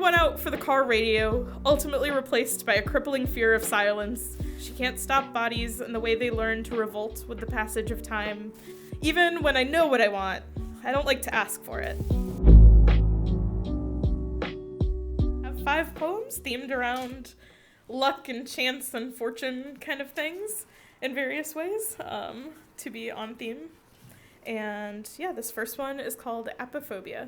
one out for the car radio, ultimately replaced by a crippling fear of silence. She can't stop bodies and the way they learn to revolt with the passage of time. Even when I know what I want, I don't like to ask for it. I have 5 poems themed around luck and chance and fortune kind of things in various ways to be on theme. And yeah, this first one is called Apophobia.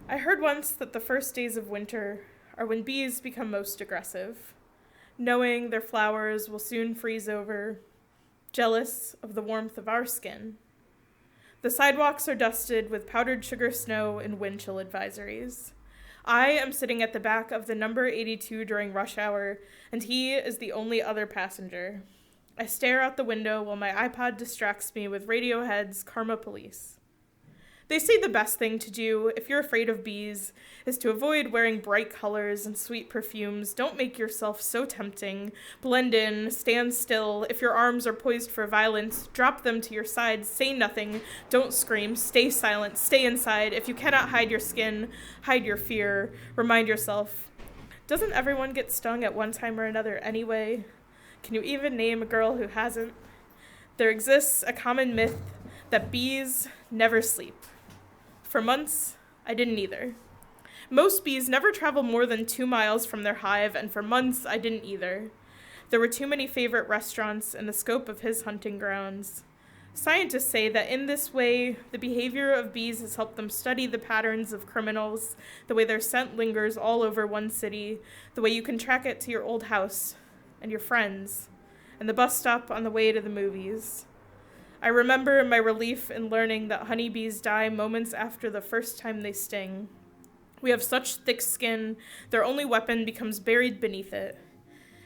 I heard once that the first days of winter are when bees become most aggressive, knowing their flowers will soon freeze over, jealous of the warmth of our skin. The sidewalks are dusted with powdered sugar snow and wind chill advisories. I am sitting at the back of the number 82 during rush hour, and he is the only other passenger. I stare out the window while my iPod distracts me with Radiohead's Karma Police. They say the best thing to do if you're afraid of bees is to avoid wearing bright colors and sweet perfumes. Don't make yourself so tempting. Blend in, stand still. If your arms are poised for violence, drop them to your sides. Say nothing. Don't scream. Stay silent. Stay inside. If you cannot hide your skin, hide your fear. Remind yourself, doesn't everyone get stung at one time or another anyway? Can you even name a girl who hasn't? There exists a common myth that bees never sleep. For months, I didn't either. Most bees never travel more than 2 miles from their hive, and for months, I didn't either. There were too many favorite restaurants in the scope of his hunting grounds. Scientists say that in this way, the behavior of bees has helped them study the patterns of criminals, the way their scent lingers all over one city, the way you can track it to your old house, and your friends, and the bus stop on the way to the movies. I remember my relief in learning that honeybees die moments after the first time they sting. We have such thick skin, their only weapon becomes buried beneath it.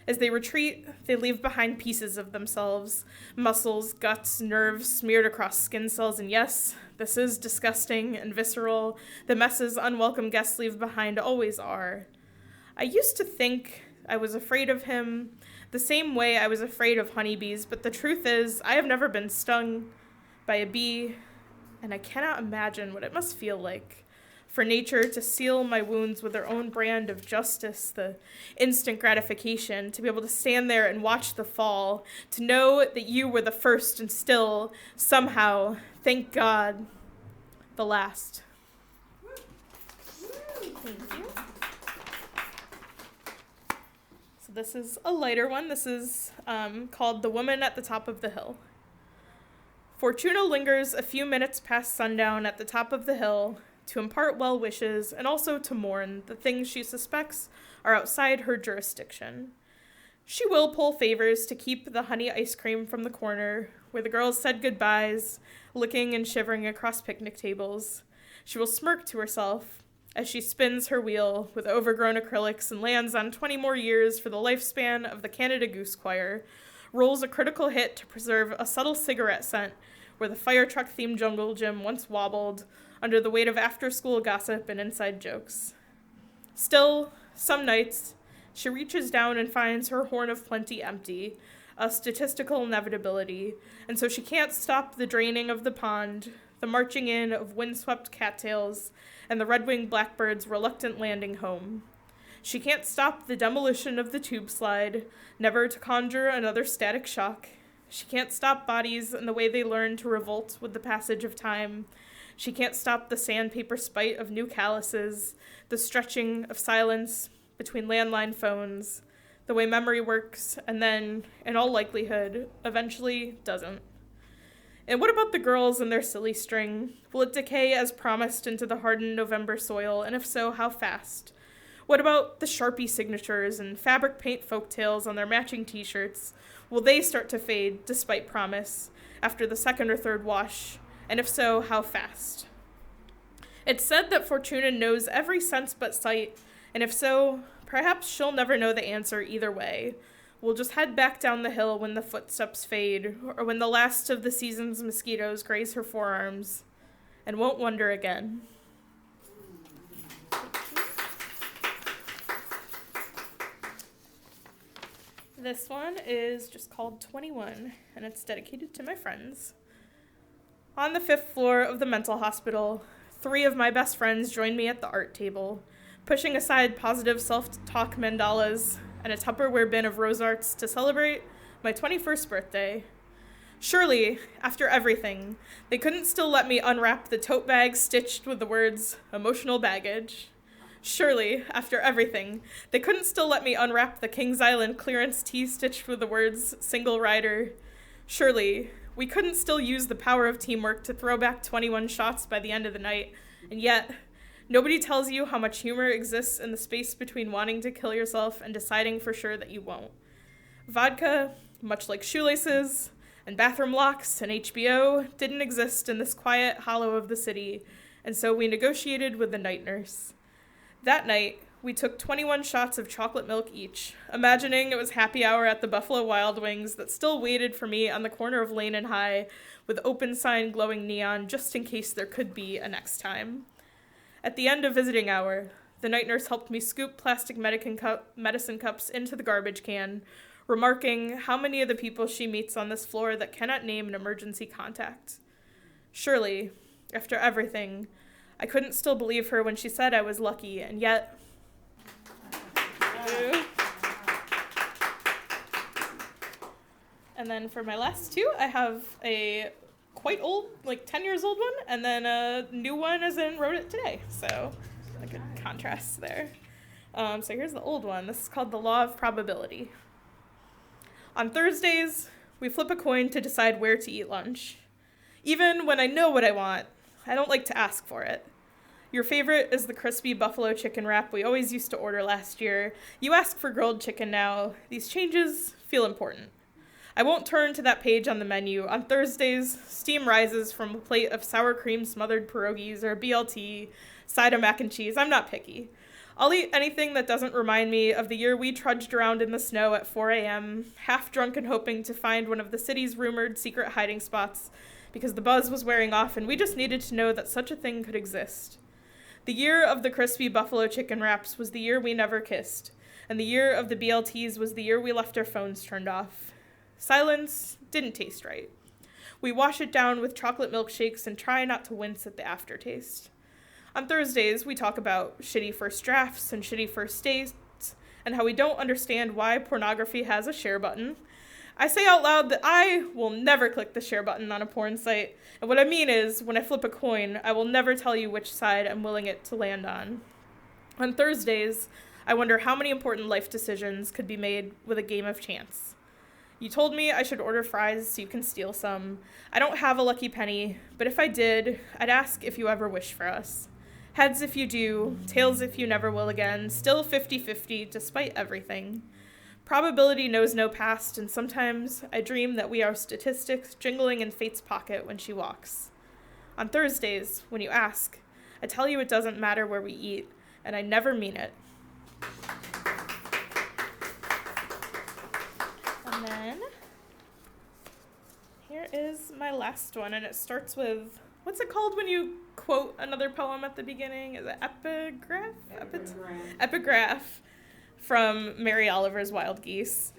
As they retreat, they leave behind pieces of themselves, muscles, guts, nerves smeared across skin cells, and yes, this is disgusting and visceral. The messes unwelcome guests leave behind always are. I used to think I was afraid of him the same way I was afraid of honeybees, but the truth is, I have never been stung by a bee, and I cannot imagine what it must feel like for nature to seal my wounds with their own brand of justice, the instant gratification, to be able to stand there and watch the fall, to know that you were the first and still, somehow, thank God, the last. Thank you. This is a lighter one. This is called The Woman at the Top of the Hill. Fortuna lingers a few minutes past sundown at the top of the hill to impart well wishes and also to mourn the things she suspects are outside her jurisdiction. She will pull favors to keep the honey ice cream from the corner where the girls said goodbyes, looking and shivering across picnic tables. She will smirk to herself as she spins her wheel with overgrown acrylics and lands on 20 more years for the lifespan of the Canada Goose Choir, rolls a critical hit to preserve a subtle cigarette scent where the fire truck-themed jungle gym once wobbled under the weight of after-school gossip and inside jokes. Still, some nights, she reaches down and finds her horn of plenty empty, a statistical inevitability, and so she can't stop the draining of the pond, the marching in of windswept cattails, and the red-winged blackbird's reluctant landing home. She can't stop the demolition of the tube slide, never to conjure another static shock. She can't stop bodies and the way they learn to revolt with the passage of time. She can't stop the sandpaper spite of new calluses, the stretching of silence between landline phones, the way memory works, and then, in all likelihood, eventually doesn't. And what about the girls and their silly string? Will it decay as promised into the hardened November soil, and if so, how fast? What about the Sharpie signatures and fabric paint folktales on their matching t-shirts? Will they start to fade, despite promise, after the second or third wash? And if so, how fast? It's said that Fortuna knows every sense but sight, and if so, perhaps she'll never know the answer either way. We'll just head back down the hill when the footsteps fade, or when the last of the season's mosquitoes graze her forearms, and won't wonder again. This one is just called 21, and it's dedicated to my friends. On the 5th floor of the mental hospital, 3 of my best friends joined me at the art table. pushing aside positive self-talk mandalas and a Tupperware bin of rose arts to celebrate my 21st birthday. Surely, after everything, they couldn't still let me unwrap the tote bag stitched with the words, emotional baggage. Surely, after everything, they couldn't still let me unwrap the Kings Island clearance tee stitched with the words, single rider. Surely, we couldn't still use the power of teamwork to throw back 21 shots by the end of the night, and yet, nobody tells you how much humor exists in the space between wanting to kill yourself and deciding for sure that you won't. Vodka, much like shoelaces, and bathroom locks and HBO, didn't exist in this quiet hollow of the city, and so we negotiated with the night nurse. That night, we took 21 shots of chocolate milk each, imagining it was happy hour at the Buffalo Wild Wings that still waited for me on the corner of Lane and High with open sign glowing neon just in case there could be a next time. At the end of visiting hour, the night nurse helped me scoop plastic medicine cups into the garbage can, remarking how many of the people she meets on this floor that cannot name an emergency contact. Surely, after everything, I couldn't still believe her when she said I was lucky, and yet... And then for my last two, I have a quite old, like 10 years old one, and then a new one as in wrote it today. So, a good contrast there. So here's the old one. This is called The Law of Probability. On Thursdays, we flip a coin to decide where to eat lunch. Even when I know what I want, I don't like to ask for it. Your favorite is the crispy buffalo chicken wrap we always used to order last year. You ask for grilled chicken now. These changes feel important. I won't turn to that page on the menu. On Thursdays, steam rises from a plate of sour cream smothered pierogies or BLT, side of mac and cheese. I'm not picky. I'll eat anything that doesn't remind me of the year we trudged around in the snow at 4 a.m., half drunk and hoping to find one of the city's rumored secret hiding spots because the buzz was wearing off and we just needed to know that such a thing could exist. The year of the crispy buffalo chicken wraps was the year we never kissed, and the year of the BLTs was the year we left our phones turned off. Silence didn't taste right. We wash it down with chocolate milkshakes and try not to wince at the aftertaste. On Thursdays, we talk about shitty first drafts and shitty first dates, and how we don't understand why pornography has a share button. I say out loud that I will never click the share button on a porn site, and what I mean is, when I flip a coin, I will never tell you which side I'm willing it to land on. On Thursdays, I wonder how many important life decisions could be made with a game of chance. You told me I should order fries so you can steal some. I don't have a lucky penny, but if I did, I'd ask if you ever wish for us. Heads if you do, tails if you never will again, still 50-50 despite everything. Probability knows no past, and sometimes I dream that we are statistics jingling in fate's pocket when she walks. On Thursdays, when you ask, I tell you it doesn't matter where we eat, and I never mean it. And then, here is my last one, and it starts with, what's it called when you quote another poem at the beginning? Is it epigraph? Epigraph from Mary Oliver's Wild Geese.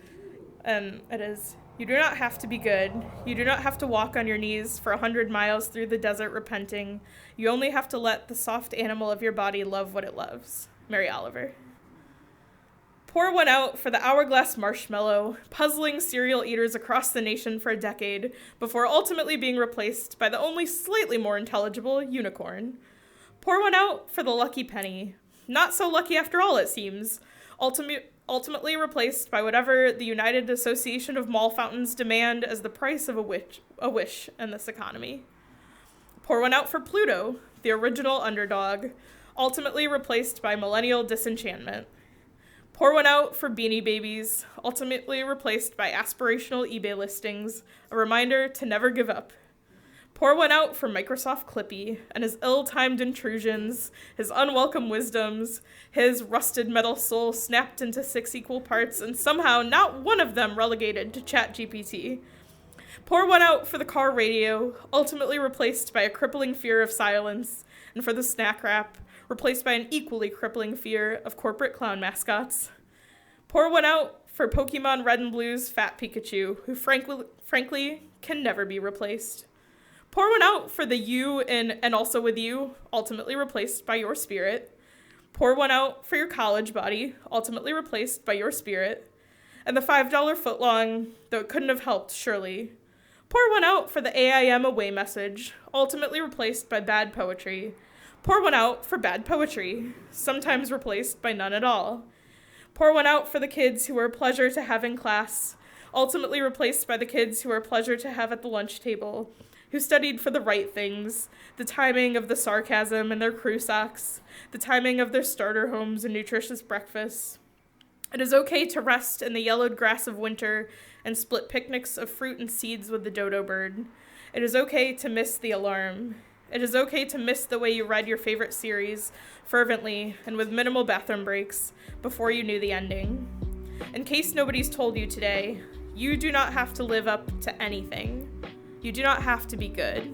And it is, you do not have to be good. You do not have to walk on your knees for 100 miles through the desert repenting. You only have to let the soft animal of your body love what it loves. Mary Oliver. Pour one out for the hourglass marshmallow, puzzling cereal eaters across the nation for a decade, before ultimately being replaced by the only slightly more intelligible unicorn. Pour one out for the lucky penny. Not so lucky after all, it seems. Ultimately replaced by whatever the United Association of Mall Fountains demand as the price of a wish in this economy. Pour one out for Pluto, the original underdog, ultimately replaced by millennial disenchantment. Pour one out for Beanie Babies, ultimately replaced by aspirational eBay listings, a reminder to never give up. Pour one out for Microsoft Clippy and his ill-timed intrusions, his unwelcome wisdoms, his rusted metal soul snapped into 6 equal parts and somehow not one of them relegated to ChatGPT. Pour one out for the car radio, ultimately replaced by a crippling fear of silence, and for the snack wrap, replaced by an equally crippling fear of corporate clown mascots. Pour one out for Pokemon Red and Blue's Fat Pikachu, who frankly can never be replaced. Pour one out for the you in And Also With You, ultimately replaced by your spirit. Pour one out for your college body, ultimately replaced by your spirit. And the $5 footlong, though it couldn't have helped, surely. Pour one out for the AIM away message, ultimately replaced by bad poetry. Pour one out for bad poetry, sometimes replaced by none at all. Pour one out for the kids who were a pleasure to have in class, ultimately replaced by the kids who were a pleasure to have at the lunch table, who studied for the right things, the timing of the sarcasm in their crew socks, the timing of their starter homes and nutritious breakfasts. It is okay to rest in the yellowed grass of winter and split picnics of fruit and seeds with the dodo bird. It is okay to miss the alarm. It is okay to miss the way you read your favorite series fervently and with minimal bathroom breaks before you knew the ending. In case nobody's told you today, you do not have to live up to anything. You do not have to be good.